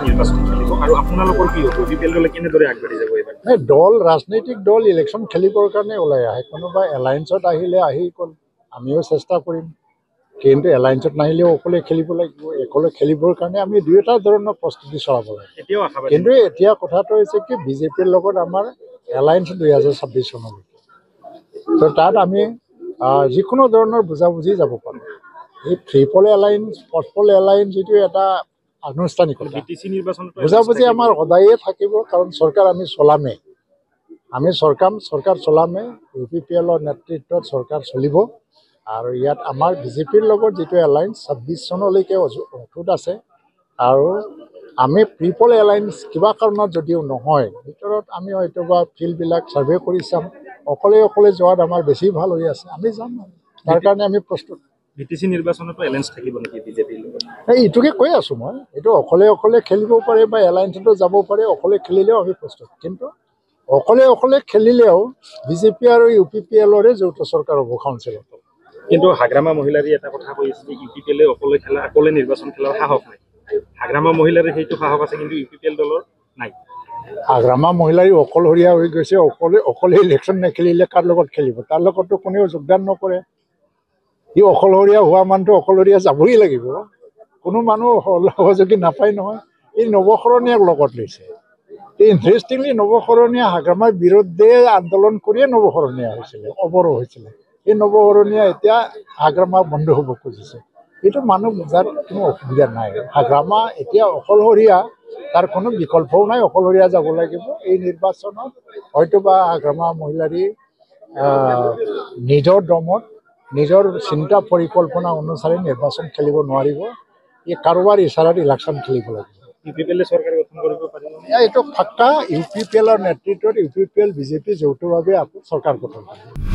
নিৰ্বাচন খেলিব আৰু আপোনালোকৰ কি হ'ব ইউপিপিএল দলে কেনেদৰে আগবাঢ়ি যাব এইবাৰ দল ৰাজনৈতিক দল ইলেকশ্যন খেলিবৰ কাৰণে ওলাই আহে কোনোবা এলায়েন্সত আহিলে আহি আমিও চেষ্টা কৰিম কিন্তু এলায়েন্সত নাহিলেও অকলে খেলিব লাগিব অকলে খেলিবৰ কাৰণে আমি দুয়োটা ধৰণৰ প্ৰস্তুতি চলাব লাগে এতিয়াও আশাবাদী কিন্তু এতিয়া কথাটো হৈছে কি বিজেপিৰ লগত আমাৰ এলায়েন্স 2026 চনলৈকে তো তাত আমি যিকোনো ধৰণৰ বুজাবুজি যাব পাৰোঁ এই ট্ৰিপল এলায়েন্স ফ'ৰপল এলায়েন্স যিটো এটা আনুষ্ঠানিকতা বিটিচি নিৰ্বাচনটো বুজাবুজি আমাৰ সদায়ে থাকিব কাৰণ চৰকাৰ আমি চলামেই আমি চৰকাৰ চলামেই ইউপিপিএলৰ নেতৃত্বত চৰকাৰ চলিব আৰু ইয়াত আমাৰ বিজেপিৰ লগত যিটো এলায়েন্স 26 চনলৈকে অটুট আছে আৰু আমি ট্ৰিপল এলায়েন্স কিবা কাৰণত যদিও নহয় ভিতৰত আমি হয়তো বা ফিল্ডবিলাক ছাৰ্ভে কৰি চাম অকলে যোৱাত আমাৰ বেছি ভাল হৈ আছে আমি যাম তাৰ কাৰণে আমি প্ৰস্তুত বিটিচি নিৰ্বাচনতো এলায়েন্স থাকিব নেকি বিজেপিৰ লগত এইটোকে কৈ আছোঁ মই এইটো অকলে খেলিব পাৰে বা এলায়েন্সতো যাব পাৰে অকলে খেলিলেও আমি প্ৰস্তুত কিন্তু অকলে খেলিলেও বিজেপি আৰু ইউপিপিএলৰে যৌথ চৰকাৰ হ'ব কাউন্সিলত কিন্তু হাগ্ৰামা মহিলাৰী এটা কথা কৈ আছে যে ইউপিপিএলে অকলে নিৰ্বাচন খেলাৰ সাহস নাই হাগ্ৰামা মহিলাৰী সেইটো সাহস আছে কিন্তু ইউপিপিএল দলৰ নাই হাগ্ৰামা মহিলাৰী অকলশৰীয়া হৈ গৈছে অকলে ইলেকশ্যন নেখেলিলে কাৰ লগত খেলিব তাৰ লগততো কোনেও যোগদান নকৰে ই অকলশৰীয়া হোৱা মানুহটো অকলশৰীয়া যাবই লাগিব কোনো মানুহ সহযোগী নাপায় নহয় এই নৱশৰণীয়াক লগত লৈছে ইণ্টাৰেষ্টিংলি নৱশৰণীয়া হাগ্ৰামাৰ বিৰুদ্ধে আন্দোলন কৰিয়ে নৱশৰণীয়া হৈছিলে অৱৰোহ হৈছিলে এই নৱশৰণীয়া এতিয়া হাগ্ৰামা বন্ধ হ'ব খুজিছে এইটো মানুহ বুজাত কোনো অসুবিধা নাই হাগ্ৰামা এতিয়া অকলশৰীয়া তাৰ কোনো বিকল্পও নাই অকলশৰীয়া যাব লাগিব এই নিৰ্বাচনত হয়তোবা হাগ্ৰামা মহিলাৰী নিজৰ দমত নিজৰ চিন্তা পৰিকল্পনা অনুসাৰে নিৰ্বাচন খেলিব নোৱাৰিব এই কাৰোবাৰ ইচাৰাত ইলেকশ্যন খেলিব লাগিব ইউপিপিএলে চৰকাৰ গঠন কৰিব পাৰিব এইটো ফাক্কা ইউপিপিএলৰ নেতৃত্বত ইউপিপিএল বিজেপি যৌথভাৱে চৰকাৰ গঠন কৰিব